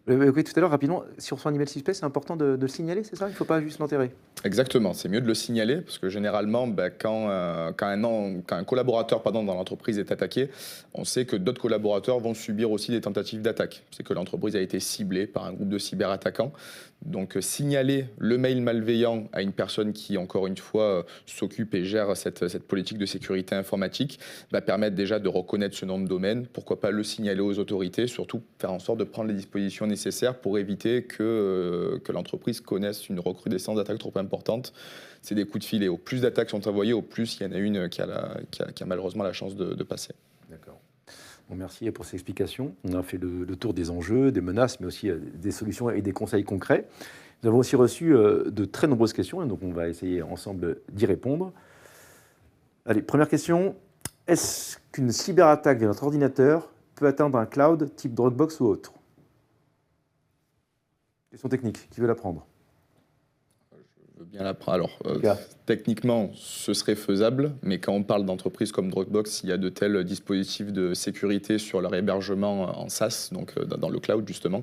Oui, tout à l'heure, rapidement, si on reçoit un email suspect, c'est important de le signaler, c'est ça? Il ne faut pas juste l'enterrer? Exactement, c'est mieux de le signaler, parce que généralement, quand un collaborateur dans l'entreprise est attaqué, on sait que d'autres collaborateurs vont subir aussi des tentatives d'attaque. C'est que l'entreprise a été ciblée par un groupe de cyberattaquants. Donc signaler le mail malveillant à une personne qui, encore une fois, s'occupe et gère cette politique de sécurité informatique va permettre déjà de reconnaître ce nom de domaine. Pourquoi pas le signaler aux autorités, surtout faire en sorte de prendre les dispositions nécessaires pour éviter que l'entreprise connaisse une recrudescence d'attaques trop importante. C'est des coups de filet. Au plus d'attaques sont envoyées, au plus il y en a une qui a malheureusement la chance de passer. D'accord. Bon, merci pour ces explications. On a fait le tour des enjeux, des menaces, mais aussi des solutions et des conseils concrets. Nous avons aussi reçu de très nombreuses questions, et donc on va essayer ensemble d'y répondre. Allez, première question. Est-ce qu'une cyberattaque de notre ordinateur peut atteindre un cloud type Dropbox ou autre? Question technique. Qui veut la prendre? Je veux bien la prendre. Alors, techniquement, ce serait faisable, mais quand on parle d'entreprises comme Dropbox, il y a de tels dispositifs de sécurité sur leur hébergement en SaaS, donc dans le cloud justement,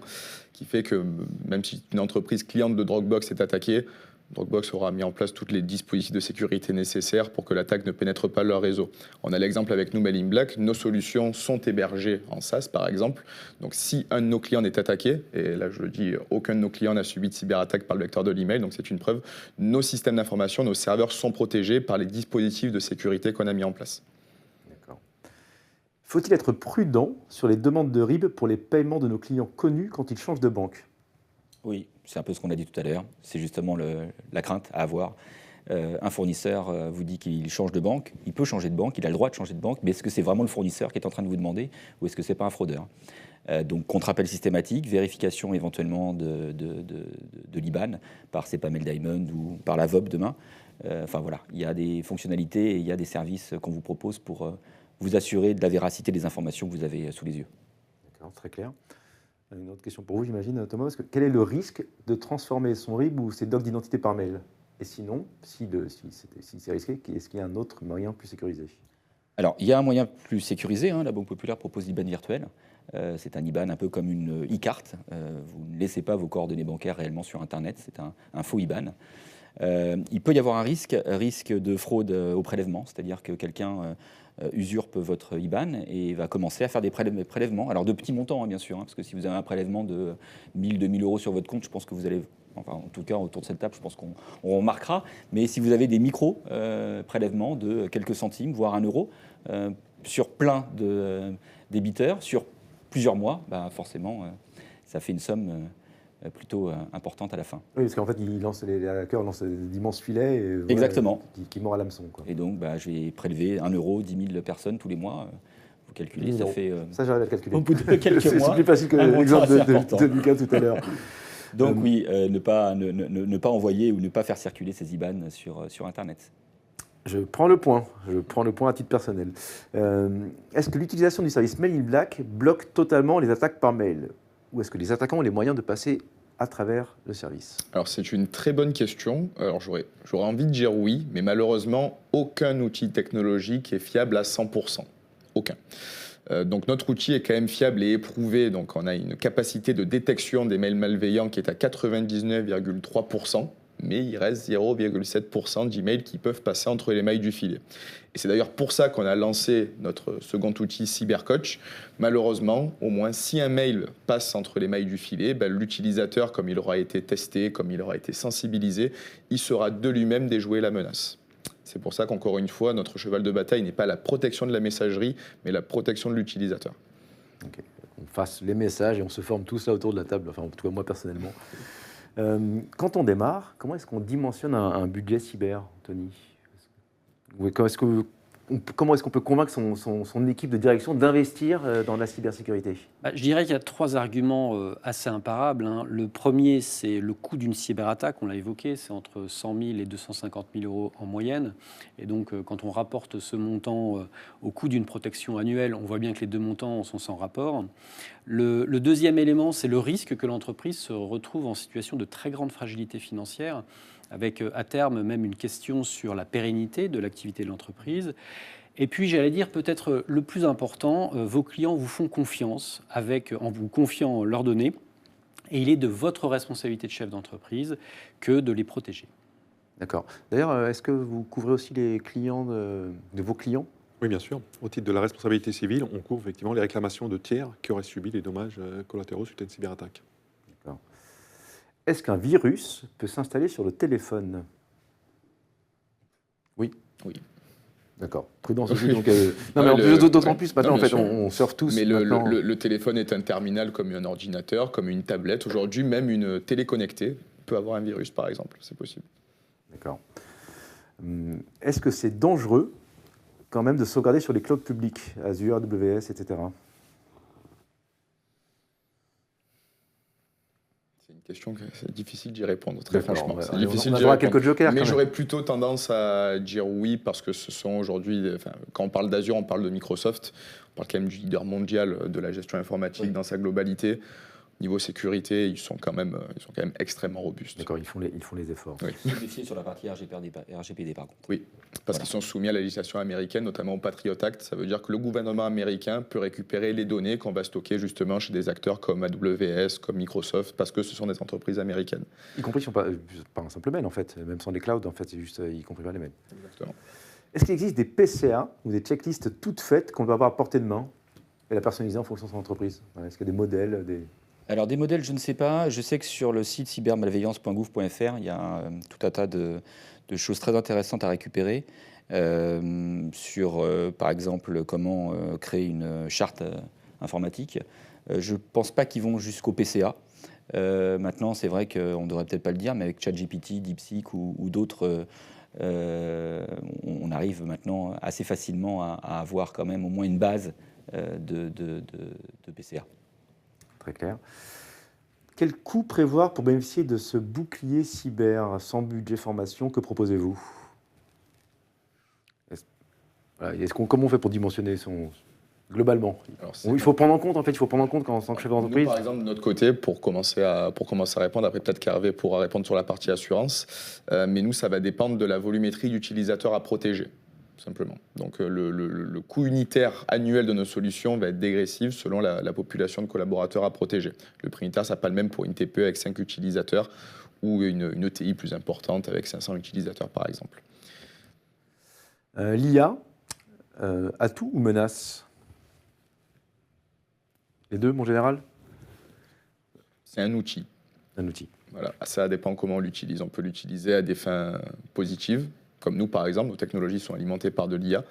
qui fait que même si une entreprise cliente de Dropbox est attaquée, Dropbox aura mis en place toutes les dispositifs de sécurité nécessaires pour que l'attaque ne pénètre pas leur réseau. On a l'exemple avec nous, Mail in Black. Nos solutions sont hébergées en SaaS, par exemple. Donc, si un de nos clients est attaqué, et là, je le dis, aucun de nos clients n'a subi de cyberattaque par le vecteur de l'email, donc c'est une preuve, nos systèmes d'information, nos serveurs sont protégés par les dispositifs de sécurité qu'on a mis en place. D'accord. Faut-il être prudent sur les demandes de RIB pour les paiements de nos clients connus quand ils changent de banque? Oui, c'est un peu ce qu'on a dit tout à l'heure. C'est justement la crainte à avoir. Un fournisseur vous dit qu'il change de banque. Il peut changer de banque, il a le droit de changer de banque, mais est-ce que c'est vraiment le fournisseur qui est en train de vous demander ou est-ce que ce n'est pas un fraudeur? Donc contre-appel systématique, vérification éventuellement de l'IBAN par SEPA Mail Diamond ou par la VOB demain. Enfin voilà, il y a des fonctionnalités et il y a des services qu'on vous propose pour vous assurer de la véracité des informations que vous avez sous les yeux. D'accord, très clair. Une autre question pour vous, j'imagine, Thomas. Quel est le risque de transformer son RIB ou ses docs d'identité par mail? Et sinon, si c'est risqué, est-ce qu'il y a un autre moyen plus sécurisé? Alors, il y a un moyen plus sécurisé. La Banque Populaire propose l'IBAN virtuel. C'est un IBAN un peu comme une e-carte. Vous ne laissez pas vos coordonnées bancaires réellement sur Internet. C'est un faux IBAN. Il peut y avoir un risque de fraude au prélèvement, c'est-à-dire que quelqu'un usurpe votre IBAN et va commencer à faire des prélèvements. Alors de petits montants, bien sûr, parce que si vous avez un prélèvement de 1000, 2000 euros sur votre compte, je pense que vous allez, enfin en tout cas autour de cette table, je pense qu'on remarquera. Mais si vous avez des micro-prélèvements de quelques centimes, voire 1 euro, sur plein de débiteurs, sur plusieurs mois, forcément, ça fait une somme plutôt importante à la fin. Oui, parce qu'en fait, les hackers lancent d'immenses filets Exactement. Qui mordent à l'hameçon. Et donc, je vais prélever 1 euro, 10 000 personnes tous les mois. Vous calculez, ça fait... Ça, j'arrive à le calculer. Au bout de quelques mois, c'est plus facile que l'exemple de Lucas tout à l'heure. Donc oui, ne pas envoyer ou ne pas faire circuler ces IBAN sur Internet. Je prends le point à titre personnel. Est-ce que l'utilisation du service Mail in Black bloque totalement les attaques par mail? Ou est-ce que les attaquants ont les moyens de passer à travers le service? Alors c'est une très bonne question. Alors j'aurais envie de dire oui, mais malheureusement, aucun outil technologique est fiable à 100%. Aucun. Donc notre outil est quand même fiable et éprouvé. Donc on a une capacité de détection des mails malveillants qui est à 99,3%. Mais il reste 0,7% d'emails qui peuvent passer entre les mailles du filet. Et c'est d'ailleurs pour ça qu'on a lancé notre second outil CyberCoach. Malheureusement, au moins si un mail passe entre les mailles du filet, l'utilisateur, comme il aura été testé, comme il aura été sensibilisé, il sera de lui-même déjoué la menace. C'est pour ça qu'encore une fois, notre cheval de bataille n'est pas la protection de la messagerie, mais la protection de l'utilisateur. Okay. On fasse les messages et on se forme tous là autour de la table, enfin en tout cas moi personnellement. Quand on démarre, comment est-ce qu'on dimensionne un budget cyber, Tony? Comment est-ce qu'on peut convaincre son équipe de direction d'investir dans la cybersécurité? Je dirais qu'il y a 3 arguments assez imparables. Le premier, c'est le coût d'une cyberattaque. On l'a évoqué, c'est entre 100 000 et 250 000 euros en moyenne. Et donc, quand on rapporte ce montant au coût d'une protection annuelle, on voit bien que les deux montants sont sans rapport. Le deuxième élément, c'est le risque que l'entreprise se retrouve en situation de très grande fragilité financière, avec à terme même une question sur la pérennité de l'activité de l'entreprise. Et puis, j'allais dire peut-être le plus important, vos clients vous font confiance en vous confiant leurs données, et il est de votre responsabilité de chef d'entreprise que de les protéger. D'accord. D'ailleurs, est-ce que vous couvrez aussi les clients de vos clients? Oui, bien sûr. Au titre de la responsabilité civile, on couvre effectivement les réclamations de tiers qui auraient subi les dommages collatéraux suite à une cyberattaque. D'accord. Est-ce qu'un virus peut s'installer sur le téléphone? Oui. Oui. D'accord. Prudence aussi. Donc, non, mais en plus, d'autant plus, maintenant, en fait, on surfe tous. Mais le téléphone est un terminal comme un ordinateur, comme une tablette. Aujourd'hui, même une télé connectée peut avoir un virus, par exemple. C'est possible. D'accord. Est-ce que c'est dangereux, quand même, de sauvegarder sur les clouds publics, Azure, AWS, etc.? C'est une question que c'est difficile d'y répondre, très franchement. C'est difficile on a quelques jokers. Mais j'aurais plutôt tendance à dire oui, parce que ce sont aujourd'hui, quand on parle d'Azure, on parle de Microsoft, on parle quand même du leader mondial de la gestion informatique dans sa globalité. Niveau sécurité, ils sont quand même extrêmement robustes. D'accord, ils font les efforts. Oui. Il faut se méfier sur la partie RGPD par contre. Oui, parce qu'ils sont soumis à la législation américaine, notamment au Patriot Act. Ça veut dire que le gouvernement américain peut récupérer les données qu'on va stocker justement chez des acteurs comme AWS, comme Microsoft, parce que ce sont des entreprises américaines. Y compris sur pas un simple mail, en fait, même sans les clouds, en fait, c'est juste y compris par les mails. Exactement. Est-ce qu'il existe des PCA ou des checklists toutes faites qu'on peut avoir à portée de main et la personnaliser en fonction de son entreprise? Est-ce qu'il y a des modèles Alors des modèles, je ne sais pas. Je sais que sur le site cybermalveillance.gouv.fr, il y a tout un tas de choses très intéressantes à récupérer sur, par exemple, comment créer une charte informatique. Je ne pense pas qu'ils vont jusqu'au PCA. Maintenant, c'est vrai qu'on ne devrait peut-être pas le dire, mais avec ChatGPT, DeepSeek ou d'autres, on arrive maintenant assez facilement à avoir quand même au moins une base de PCA. Très clair. Quel coût prévoir pour bénéficier de ce bouclier cyber sans budget formation? Que proposez-vous? Comment on fait pour dimensionner globalement? Alors, Il faut prendre en compte, en tant que chef d'entreprise. Nous, par exemple, de notre côté, pour commencer à répondre, après peut-être qu'Hervé pourra répondre sur la partie assurance, mais nous, ça va dépendre de la volumétrie d'utilisateurs à protéger, tout simplement. Donc le coût unitaire annuel de nos solutions va être dégressif selon la population de collaborateurs à protéger. Le prix unitaire, ça n'est pas le même pour une TPE avec 5 utilisateurs ou une ETI plus importante avec 500 utilisateurs, par exemple. L'IA, atout ou menace? Les deux, mon général? C'est un outil. Un outil. Voilà. Ça dépend comment on l'utilise. On peut l'utiliser à des fins positives, comme nous, par exemple. Nos technologies sont alimentées par de l'IA,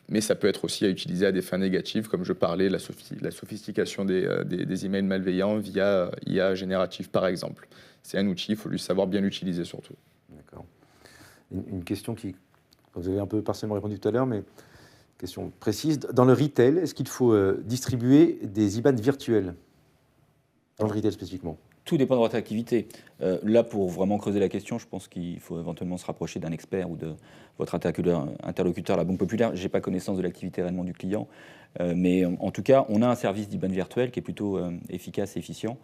mais ça peut être aussi à utiliser à des fins négatives, comme je parlais, la sophistication des emails malveillants via IA générative, par exemple. C'est un outil, il faut lui savoir bien l'utiliser surtout. D'accord. Une question qui, vous avez un peu partiellement répondu tout à l'heure, mais question précise. Dans le retail, est-ce qu'il faut distribuer des IBAN virtuels? Dans le retail spécifiquement? Tout dépend de votre activité. Là, pour vraiment creuser la question, je pense qu'il faut éventuellement se rapprocher d'un expert ou de votre interlocuteur à la Banque Populaire. Je n'ai pas connaissance de l'activité réellement du client, mais en tout cas, on a un service d'IBAN virtuel qui est plutôt efficace et efficient.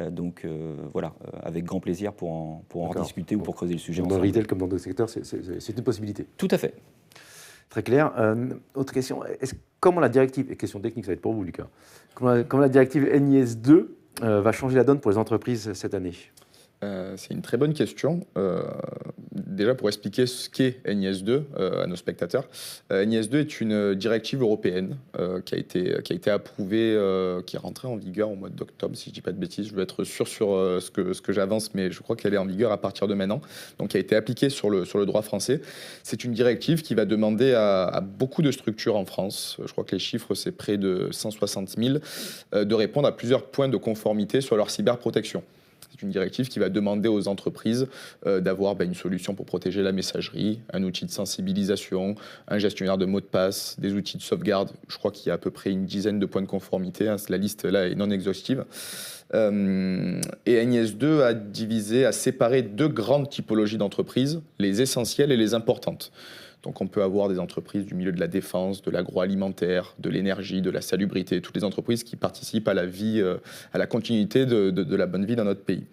Donc voilà, avec grand plaisir pour en discuter ou pour creuser le sujet. Dans le retail comme dans d'autres secteurs, c'est une possibilité. Tout à fait. Très clair. Autre question, comment la directive, et question technique, ça va être pour vous Lucas, comment la directive NIS2 va changer la donne pour les entreprises cette année? C'est une très bonne question. Déjà, pour expliquer ce qu'est NIS2 à nos spectateurs, NIS2 est une directive européenne qui a été approuvée, qui est rentrée en vigueur au mois d'octobre, si je ne dis pas de bêtises. Je veux être sûr sur ce que j'avance, mais je crois qu'elle est en vigueur à partir de maintenant. Donc, qui a été appliquée sur le droit français. C'est une directive qui va demander à beaucoup de structures en France, je crois que les chiffres, c'est près de 160 000, de répondre à plusieurs points de conformité sur leur cyberprotection. C'est une directive qui va demander aux entreprises d'avoir une solution pour protéger la messagerie, un outil de sensibilisation, un gestionnaire de mots de passe, des outils de sauvegarde. Je crois qu'il y a à peu près une dizaine de points de conformité. La liste là est non exhaustive. Et NIS2 a séparé deux grandes typologies d'entreprises, les essentielles et les importantes. Donc on peut avoir des entreprises du milieu de la défense, de l'agroalimentaire, de l'énergie, de la salubrité, toutes les entreprises qui participent à la vie, à la continuité de la bonne vie dans notre pays.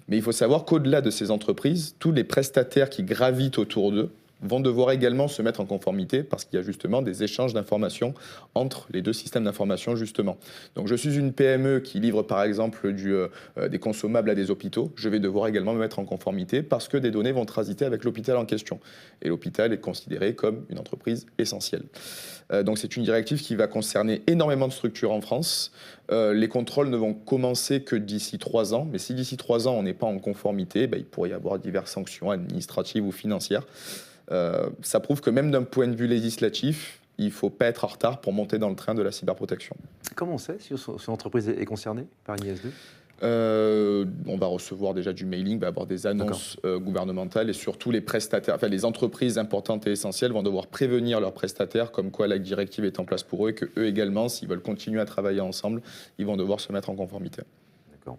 Mais il faut savoir qu'au-delà de ces entreprises, tous les prestataires qui gravitent autour d'eux vont devoir également se mettre en conformité parce qu'il y a justement des échanges d'informations entre les deux systèmes d'information justement. Donc je suis une PME qui livre par exemple des consommables à des hôpitaux, je vais devoir également me mettre en conformité parce que des données vont transiter avec l'hôpital en question. Et l'hôpital est considéré comme une entreprise essentielle. Donc c'est une directive qui va concerner énormément de structures en France. Les contrôles ne vont commencer que d'ici 3 ans, mais si d'ici 3 ans on n'est pas en conformité, il pourrait y avoir diverses sanctions administratives ou financières. Ça prouve que même d'un point de vue législatif, il ne faut pas être en retard pour monter dans le train de la cyberprotection. Comment on sait si son entreprise est concernée par NIS2 ? On va recevoir déjà du mailing, va avoir des annonces gouvernementales et surtout les prestataires, enfin les entreprises importantes et essentielles vont devoir prévenir leurs prestataires comme quoi la directive est en place pour eux et qu'eux également, s'ils veulent continuer à travailler ensemble, ils vont devoir se mettre en conformité. D'accord.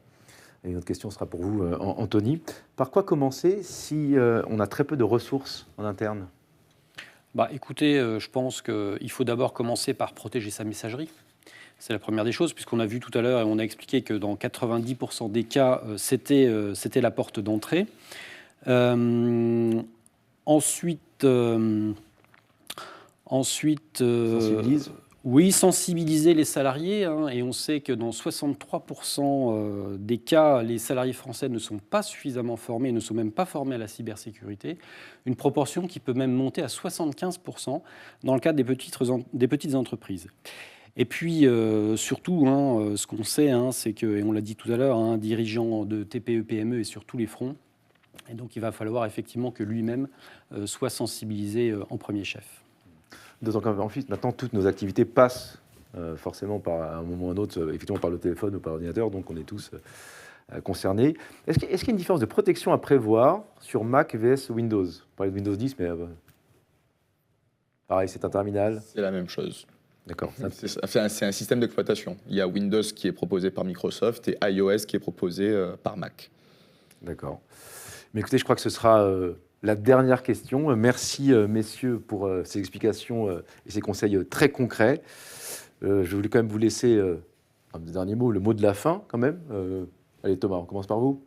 Et une autre question sera pour vous, Anthony. Par quoi commencer si on a très peu de ressources en interne ? Écoutez, je pense qu'il faut d'abord commencer par protéger sa messagerie. C'est la première des choses, puisqu'on a vu tout à l'heure et on a expliqué que dans 90% des cas, c'était la porte d'entrée. Ensuite, Sensibilise. oui, sensibiliser les salariés, hein, et on sait que dans 63% des cas, les salariés français ne sont pas suffisamment formés, ne sont même pas formés à la cybersécurité, une proportion qui peut même monter à 75% dans le cadre des petites entreprises. Et puis, surtout, hein, ce qu'on sait, hein, c'est que, et on l'a dit tout à l'heure, un dirigeant de TPE, PME est sur tous les fronts, et donc il va falloir effectivement que lui-même soit sensibilisé en premier chef. D'autant qu'ensuite, maintenant, toutes nos activités passent forcément par un moment ou un autre, effectivement par le téléphone ou par l'ordinateur, donc on est tous concernés. Est-ce qu'il y a une différence de protection à prévoir sur Mac vs Windows? On parlait de Windows 10, mais pareil, c'est un terminal. C'est la même chose. D'accord. C'est un système d'exploitation. Il y a Windows qui est proposé par Microsoft et iOS qui est proposé par Mac. D'accord. Mais écoutez, je crois que ce sera la dernière question. Merci, messieurs, pour ces explications et ces conseils très concrets. Je voulais quand même vous laisser un dernier mot, le mot de la fin, quand même. Allez, Thomas, on commence par vous.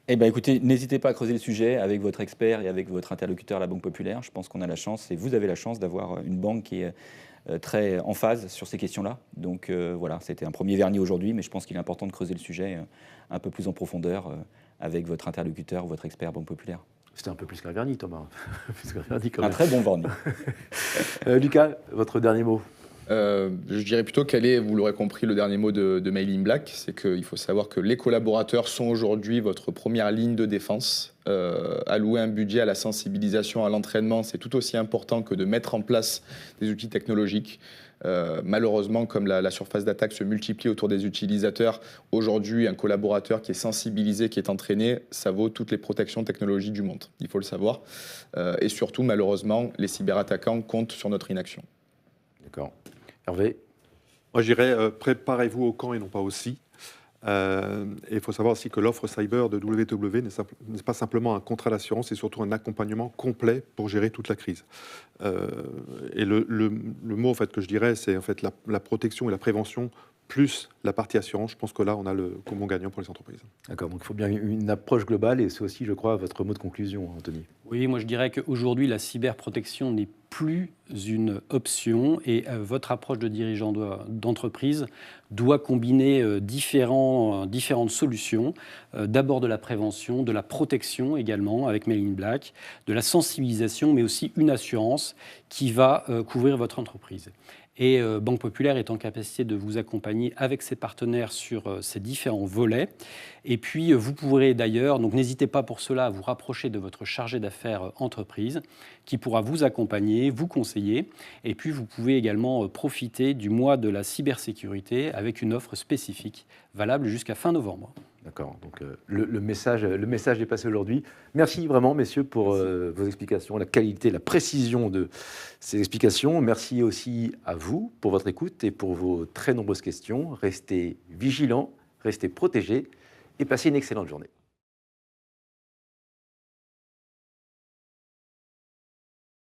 Eh bien, écoutez, n'hésitez pas à creuser le sujet avec votre expert et avec votre interlocuteur à la Banque Populaire. Je pense qu'on a la chance, et vous avez la chance, d'avoir une banque qui est très en phase sur ces questions-là. Donc voilà, c'était un premier vernis aujourd'hui, mais je pense qu'il est important de creuser le sujet un peu plus en profondeur avec votre interlocuteur, votre expert Banque Populaire. C'était un peu plus qu'un vernis, Thomas. Plus qu'un vernis, quand même. Un très bon vernis. Lucas, votre dernier mot. Je dirais plutôt quel est, vous l'aurez compris, le dernier mot de Mail in Black. C'est qu'il faut savoir que les collaborateurs sont aujourd'hui votre première ligne de défense. Allouer un budget à la sensibilisation, à l'entraînement, c'est tout aussi important que de mettre en place des outils technologiques. Malheureusement, comme la surface d'attaque se multiplie autour des utilisateurs, aujourd'hui, un collaborateur qui est sensibilisé, qui est entraîné, ça vaut toutes les protections technologiques du monde. Il faut le savoir. Et surtout, malheureusement, les cyberattaquants comptent sur notre inaction. D'accord. Hervé? Moi, je dirais préparez-vous au quand et non pas au si. Et il faut savoir aussi que l'offre cyber de WW n'est pas simplement un contrat d'assurance, c'est surtout un accompagnement complet pour gérer toute la crise. Et le mot en fait, que je dirais, c'est en fait la protection et la prévention plus la partie assurance. Je pense que là, on a le combo gagnant pour les entreprises. D'accord, donc il faut bien une approche globale, et c'est aussi, je crois, votre mot de conclusion, Anthony. Oui, moi je dirais qu'aujourd'hui, la cyberprotection n'est plus une option, et votre approche de dirigeant d'entreprise doit combiner différentes solutions. D'abord de la prévention, de la protection également avec Mail in Black, de la sensibilisation, mais aussi une assurance qui va couvrir votre entreprise. Et Banque Populaire est en capacité de vous accompagner avec ses partenaires sur ces différents volets. Et puis, vous pourrez d'ailleurs, donc n'hésitez pas pour cela à vous rapprocher de votre chargé d'affaires entreprise, qui pourra vous accompagner, vous conseiller. Et puis, vous pouvez également profiter du mois de la cybersécurité avec une offre spécifique valable jusqu'à fin novembre. D'accord, donc le message est passé aujourd'hui. Merci vraiment, messieurs, pour vos explications, la qualité, la précision de ces explications. Merci aussi à vous pour votre écoute et pour vos très nombreuses questions. Restez vigilants, restez protégés et passez une excellente journée.